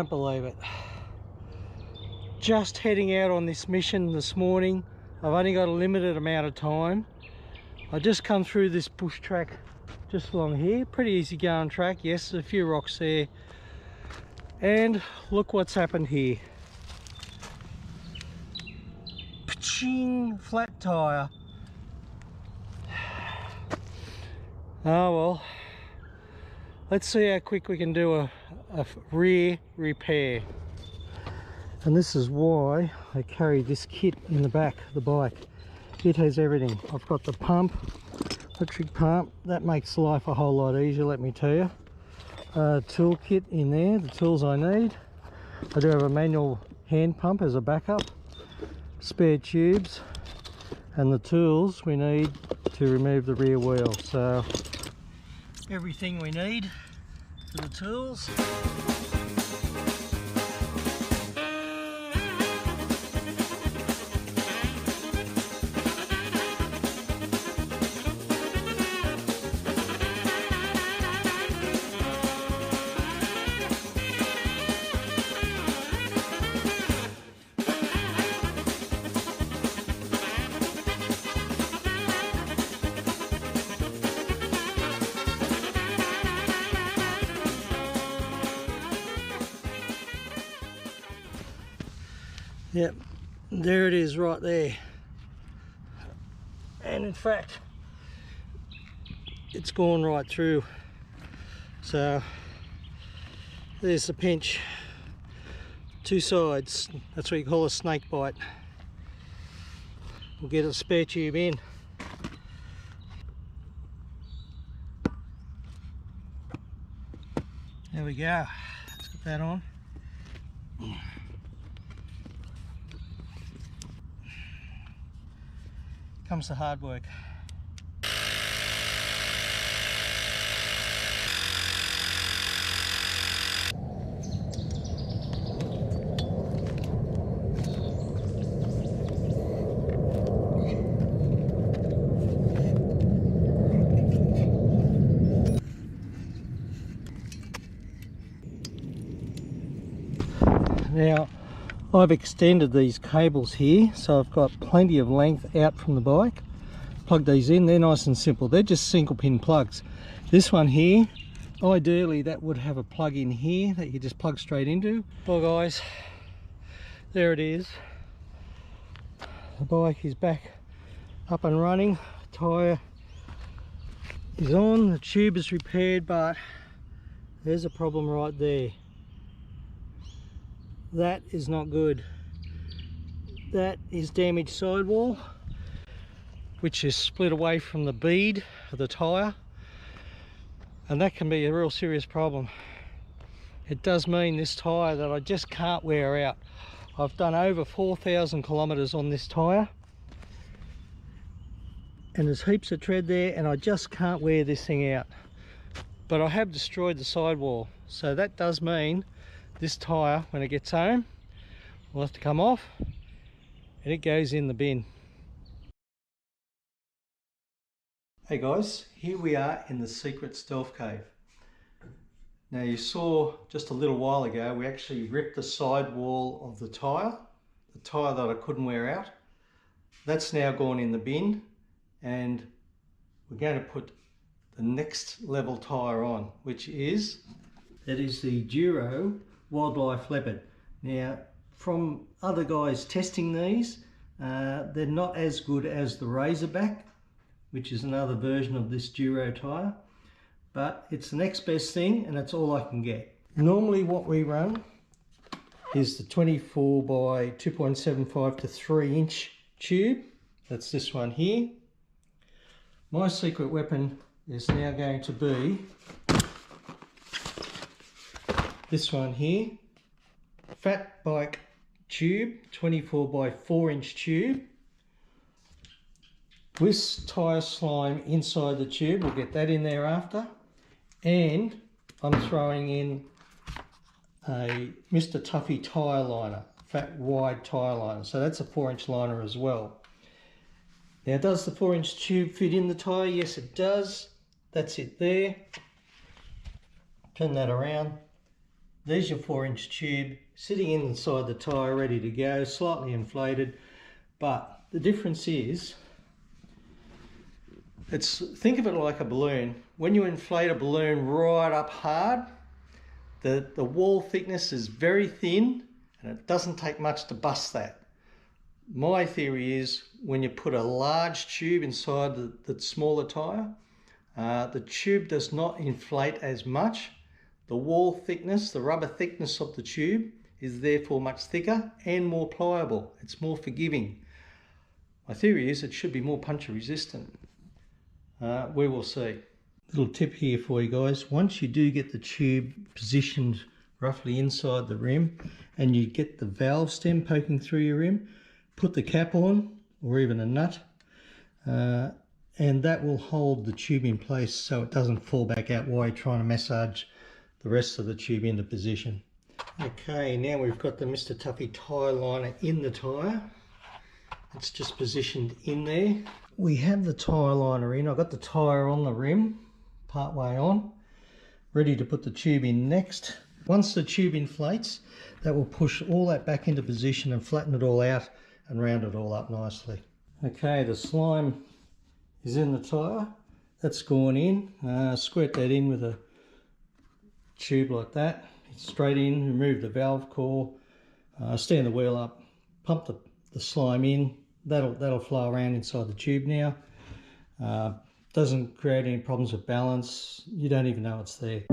can't believe it. Just heading out on this mission this morning. I've only got a limited amount of time. I just come through this bush track just along here. Pretty easy going track. Yes, there's a few rocks there. And look what's happened here. Paching, flat tyre. Oh well. Let's see how quick we can do a rear repair. And this is why I carry this kit in the back of the bike. It has everything. I've got the pump, electric pump. That makes life a whole lot easier, let me tell you. Tool kit in there, the tools I need. I do have a manual hand pump as a backup. Spare tubes and the tools we need to remove the rear wheel. So everything we need for the tools. Yep, there it is right there. And in fact, it's gone right through. So there's the pinch. Two sides. That's what you call a snake bite. We'll get a spare tube in. There we go. Let's get that on. Comes the hard work. Now, I've extended these cables here, so I've got plenty of length out from the bike. Plug these in, they're nice and simple. They're just single pin plugs. This one here, ideally that would have a plug in here that you just plug straight into. Well guys, there it is. The bike is back up and running. The tyre is on, the tube is repaired, but there's a problem right there. That is not good. That is damaged sidewall, which is split away from the bead of the tyre, and that can be a real serious problem. It does mean this tyre that I just can't wear out. I've done over 4,000 kilometres on this tyre, and there's heaps of tread there, and I just can't wear this thing out. But I have destroyed the sidewall, so that does mean this tyre, when it gets home, will have to come off and it goes in the bin. Hey guys, here we are in the secret stealth cave. Now you saw just a little while ago we actually ripped the sidewall of the tyre that I couldn't wear out. That's now gone in the bin, and we're going to put the next level tyre on, which is the Duro Wildlife Leopard. Now, from other guys testing these, they're not as good as the Razorback, which is another version of this Duro tyre, but it's the next best thing, and that's all I can get. Normally what we run is the 24 by 2.75 to 3 inch tube. That's this one here. My secret weapon is now going to be this one here, fat bike tube, 24 by 4 inch tube with tyre slime inside the tube. We'll get that in there after, and I'm throwing in a Mr. Tuffy tyre liner, fat wide tyre liner, so that's a 4 inch liner as well. Now, does the 4 inch tube fit in the tyre? Yes it does. That's it there. Turn that around. There's your 4-inch tube sitting inside the tyre ready to go, slightly inflated, but the difference is, think of it like a balloon. When you inflate a balloon right up hard, the wall thickness is very thin and it doesn't take much to bust that. My theory is when you put a large tube inside the smaller tyre, the tube does not inflate as much. The wall thickness, the rubber thickness of the tube is therefore much thicker and more pliable. It's more forgiving. My theory is it should be more puncture resistant. We will see. Little tip here for you guys. Once you do get the tube positioned roughly inside the rim and you get the valve stem poking through your rim, put the cap on or even a nut, and that will hold the tube in place so it doesn't fall back out while you're trying to massage the rest of the tube into position. Okay, now we've got the Mr. Tuffy tyre liner in the tyre. It's just positioned in there. We have the tyre liner in. I've got the tyre on the rim, part way on, ready to put the tube in next. Once the tube inflates, that will push all that back into position and flatten it all out and round it all up nicely. Okay, the slime is in the tyre. That's gone in. Squirt that in with a tube like that. Straight in, remove the valve core, stand the wheel up, pump the slime in. That'll flow around inside the tube now. Doesn't create any problems with balance. You don't even know it's there.